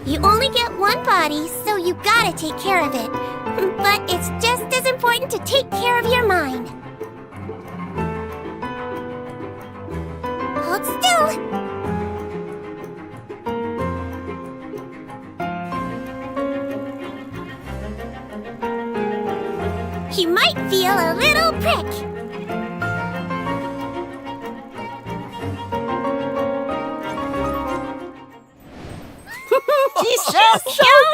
You only get one body, so you gotta take care of it. But it's just as important to take care of your mind. Hold still. He might feel a little prick. She's so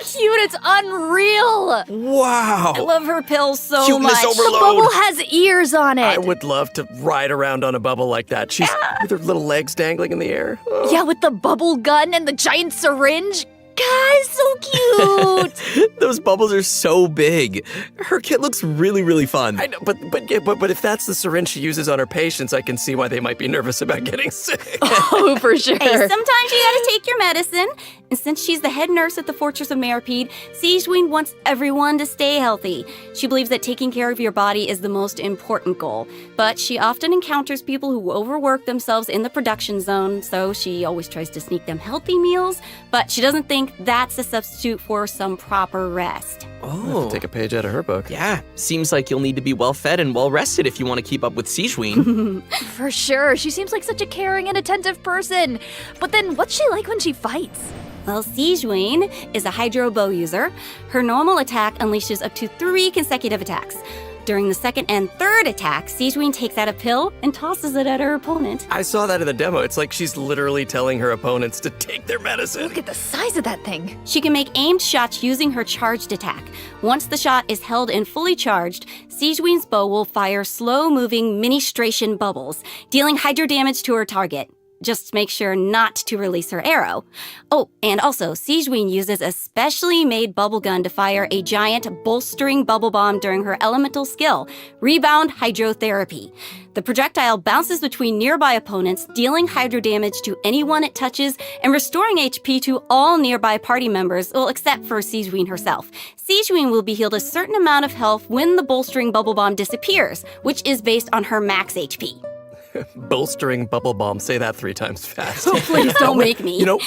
cute, it's unreal! Wow! I love her pills so Cuteness much. overload. The bubble has ears on it. I would love to ride around on a bubble like that. She's with her little legs dangling in the air. Oh. Yeah, with the bubble gun and the giant syringe. Guys, so cute! Those bubbles are so big. Her kit looks really, really fun. I know, but if that's the syringe she uses on her patients, I can see why they might be nervous about getting sick. Oh, for sure. Hey, sometimes you gotta take your medicine. And since she's the head nurse at the Fortress of Meripede, Sigewinne wants everyone to stay healthy. She believes that taking care of your body is the most important goal. But she often encounters people who overwork themselves in the production zone, so she always tries to sneak them healthy meals, but she doesn't think that's a substitute for some proper rest. Oh, take a page out of her book. Yeah, seems like you'll need to be well-fed and well-rested if you want to keep up with Sigewinne. For sure, she seems like such a caring and attentive person. But then what's she like when she fights? Well, Sigewinne is a hydro bow user. Her normal attack unleashes up to 3 consecutive attacks. During the second and third attack, Sigewinne takes out a pill and tosses it at her opponent. I saw that in the demo. It's like she's literally telling her opponents to take their medicine. Look at the size of that thing. She can make aimed shots using her charged attack. Once the shot is held and fully charged, Sigewinne's bow will fire slow-moving ministration bubbles, dealing hydro damage to her target. Just make sure not to release her arrow. Oh, and also, Sigewinne uses a specially made bubble gun to fire a giant bolstering bubble bomb during her elemental skill, Rebound Hydrotherapy. The projectile bounces between nearby opponents, dealing hydro damage to anyone it touches and restoring HP to all nearby party members, well, except for Sigewinne herself. Sigewinne will be healed a certain amount of health when the bolstering bubble bomb disappears, which is based on her max HP. Bolstering bubble bomb. Say that 3 times fast. Oh, please don't make me. You know,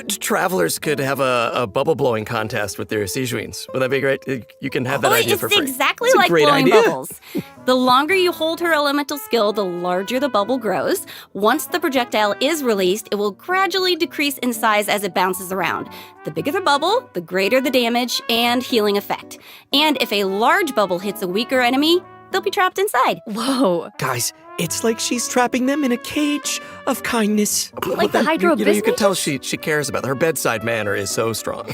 travelers could have a bubble blowing contest with their Sigewinnes. Would that be great? You can have that idea for free. It's exactly It's a like great blowing idea. bubbles. The longer you hold her elemental skill, the larger the bubble grows. Once the projectile is released, it will gradually decrease in size as it bounces around. The bigger the bubble, the greater the damage and healing effect. And if a large bubble hits a weaker enemy, they'll be trapped inside. Whoa. Guys, it's like she's trapping them in a cage of kindness. Like the Hydro You can tell Business? she cares about them. Her bedside manner is so strong.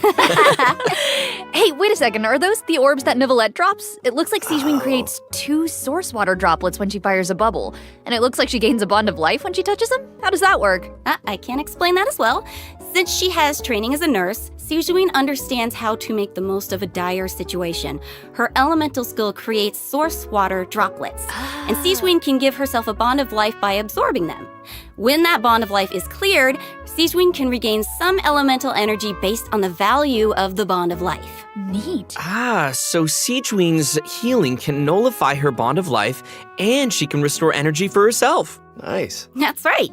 Hey, wait a second. Are those the orbs that Nivelette drops? It looks like Sigewinne creates 2 source water droplets when she fires a bubble. And it looks like she gains a bond of life when she touches them? How does that work? I can explain that as well. Since she has training as a nurse, Sigewinne understands how to make the most of a dire situation. Her elemental skill creates source water droplets, and Sigewinne can give herself a bond of life by absorbing them. When that bond of life is cleared, Sigewinne can regain some elemental energy based on the value of the bond of life. Neat. So Sigewinne's healing can nullify her bond of life, and she can restore energy for herself. Nice. That's right.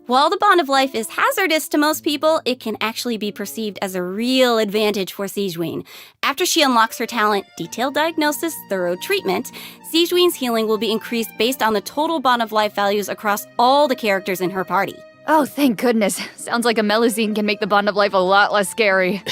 While the bond of life is hazardous to most people, it can actually be perceived as a real advantage for Sigewinne. After she unlocks her talent, Detailed Diagnosis, Thorough Treatment, Sigewinne's healing will be increased based on the total bond of life values across all the characters in her party. Oh, thank goodness. Sounds like a Melusine can make the bond of life a lot less scary.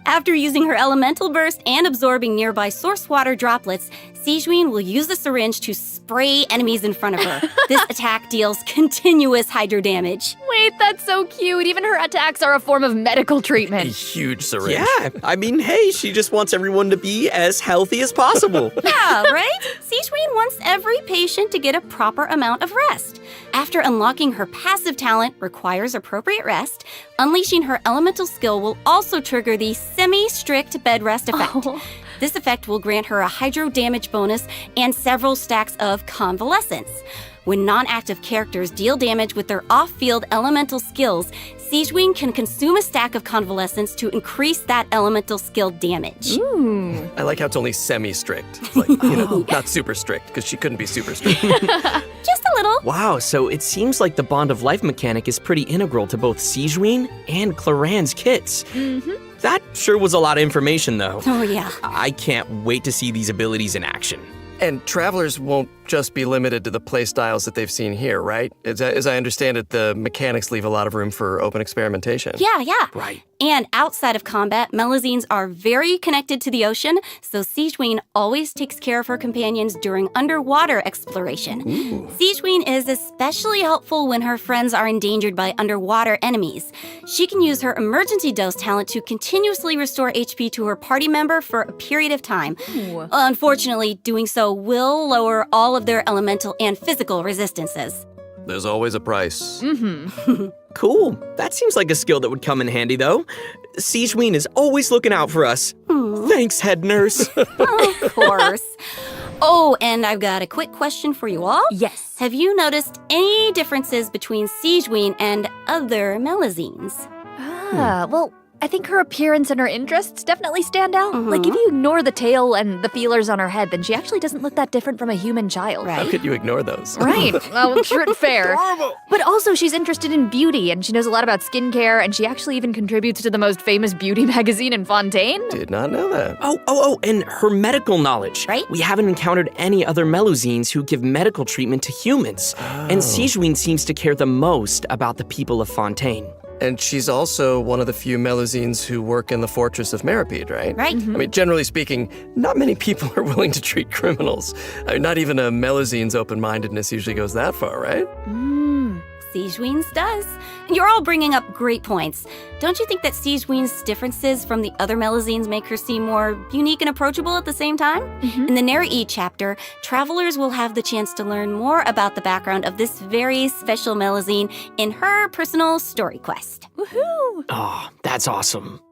After using her elemental burst and absorbing nearby source water droplets, Sigewinne will use the syringe to spray enemies in front of her. This attack deals continuous hydro damage. Wait, that's so cute. Even her attacks are a form of medical A treatment. huge syringe. Yeah, I mean, hey, she just wants everyone to be as healthy as possible. Yeah, right? Sigewinne wants every patient to get a proper amount of rest. After unlocking her passive talent requires appropriate rest, unleashing her elemental skill will also trigger the semi-strict bed rest effect. Oh. This effect will grant her a hydro damage bonus and several stacks of convalescence. When non-active characters deal damage with their off-field elemental skills, Sigewinne can consume a stack of convalescents to increase that elemental skill damage. I like how it's only semi-strict. It's like, not super strict, because she couldn't be super strict. Just a little. Wow, so it seems like the Bond of Life mechanic is pretty integral to both Sigewinne and Claran's kits. That sure was a lot of information, though. Oh, yeah. I can't wait to see these abilities in action. And travelers won't just be limited to the playstyles that they've seen here, right? As I understand it, the mechanics leave a lot of room for open experimentation. Yeah. Right. And outside of combat, Melazines are very connected to the ocean, so Sigewinne always takes care of her companions during underwater exploration. Sigewinne is especially helpful when her friends are endangered by underwater enemies. She can use her emergency dose talent to continuously restore HP to her party member for a period of time. Unfortunately, doing so will lower all of their elemental and physical resistances. There's always a price. Cool. That seems like a skill that would come in handy, though. Sigewinne is always looking out for us. Thanks, head nurse. Of course. Oh, and I've got a quick question for you all. Yes. Have you noticed any differences between Sigewinne and other Melazines? Well, I think her appearance and her interests definitely stand out. Like, if you ignore the tail and the feelers on her head, then she actually doesn't look that different from a human child. Right. How could you ignore those? Right. Well, true, fair. But also, she's interested in beauty, and she knows a lot about skincare, and she actually even contributes to the most famous beauty magazine in Fontaine. Did not know that. Oh, and her medical knowledge. Right. We haven't encountered any other Melazines who give medical treatment to humans. And Sigewinne seems to care the most about the people of Fontaine. And she's also one of the few Melazines who work in the Fortress of Meripede, right? Right. I mean, generally speaking, not many people are willing to treat criminals. I mean, not even a Melazine's open-mindedness usually goes that far, right? Sigewinne's does. And you're all bringing up great points. Don't you think that Sigewinne's differences from the other Melazines make her seem more unique and approachable at the same time? In the Neri chapter, travelers will have the chance to learn more about the background of this very special Melazine in her personal story quest. Woohoo! Oh, that's awesome.